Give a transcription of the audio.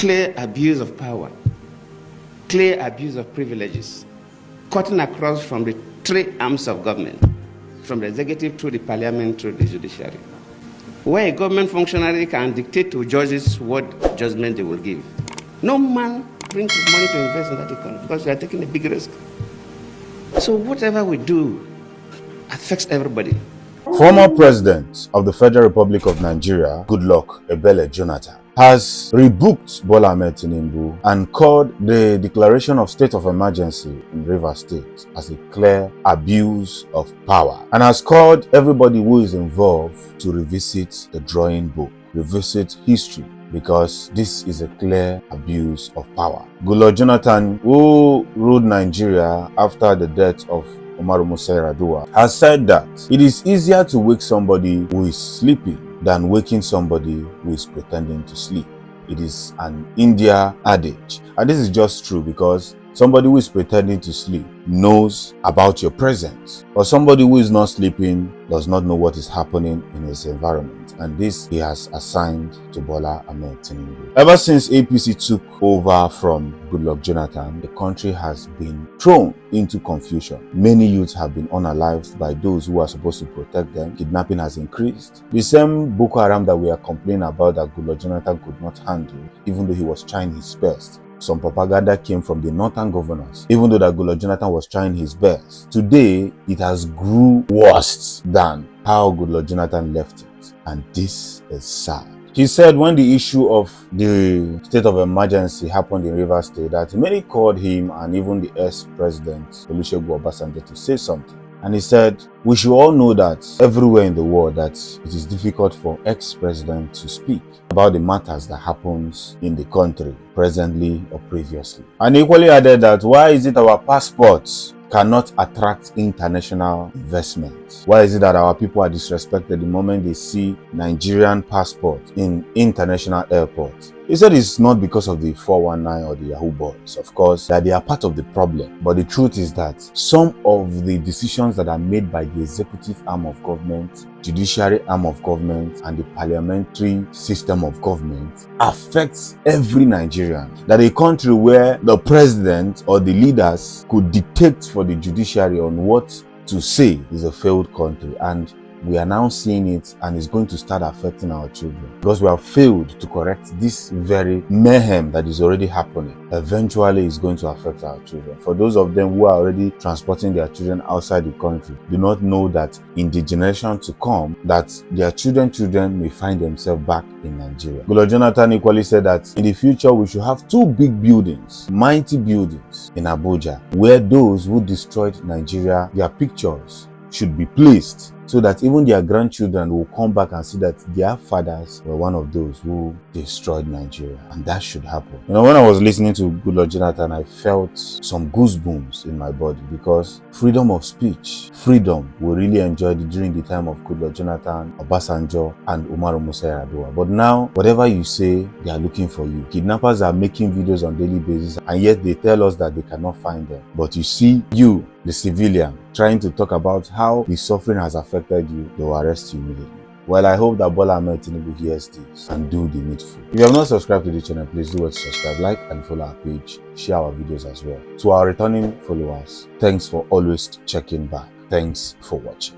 clear abuse of power, clear abuse of privileges, cutting across from the three arms of government, from the executive through the parliament through the judiciary, where a government functionary can dictate to judges what judgment they will give. No man brings his money to invest in that economy because we are taking a big risk. So whatever we do affects everybody. Former President of the Federal Republic of Nigeria, Goodluck Jonathan, has rebuked Bola Ahmed Tinubu and called the declaration of state of emergency in Rivers State as a clear abuse of power, and has called everybody who is involved to revisit the drawing book, revisit history, because this is a clear abuse of power. Goodluck Jonathan, who ruled Nigeria after the death of Musa Yar'Adua, has said that it is easier to wake somebody who is sleeping than waking somebody who is pretending to sleep. It is an India adage, and this is just true because somebody who is pretending to sleep knows about your presence, but somebody who is not sleeping does not know what is happening in his environment, and this he has assigned to Bola Ahmed Tinubu. Ever since APC took over from Goodluck Jonathan, the country has been thrown into confusion. Many youths have been unalived by those who are supposed to protect them. Kidnapping has increased. The same Boko Haram that we are complaining about that Goodluck Jonathan could not handle, even though he was trying his best. Some propaganda came from the northern governors, even though that Goodluck Jonathan was trying his best. Today, it has grew worse than how Goodluck Jonathan left it, and this is sad. He said when the issue of the state of emergency happened in Rivers State, that many called him and even the ex-president Olusegun Obasanjo to say something. And he said, we should all know that everywhere in the world that it is difficult for ex-president to speak about the matters that happens in the country presently or previously. And equally added that why is it our passports cannot attract international investment? Why is it that our people are disrespected the moment they see Nigerian passport in international airports? He said it's not because of the 419 or the Yahoo boys, of course, that they are part of the problem. But the truth is that some of the decisions that are made by the executive arm of government, judiciary arm of government, and the parliamentary system of government affects every Nigerian. That a country where the president or the leaders could dictate for the judiciary on what to say is a failed country, and we are now seeing it, and it's going to start affecting our children because we have failed to correct this very mayhem that is already happening. Eventually, it's going to affect our children. For those of them who are already transporting their children outside the country, do not know that in the generation to come, that their children may find themselves back in Nigeria. Goodluck Jonathan equally said that in the future, we should have two big buildings, mighty buildings in Abuja, where those who destroyed Nigeria, their pictures should be placed, so that even their grandchildren will come back and see that their fathers were one of those who destroyed Nigeria. And that should happen. You know, when I was listening to Goodluck Jonathan, I felt some goosebumps in my body, because freedom of speech, freedom, we really enjoyed it during the time of Goodluck Jonathan, Obasanjo, and Musa Yar'Adua. But now, whatever you say, they are looking for you. Kidnappers are making videos on a daily basis, and yet they tell us that they cannot find them. But you see, you, the civilian, trying to talk about how the suffering has affected you, they will arrest you immediately. Well, I hope that Bola Ahmed Tinubu hears this and do the needful. If you have not subscribed to the channel, please do what to subscribe, like and follow our page, share our videos as well. To our returning followers, thanks for always checking back. Thanks for watching.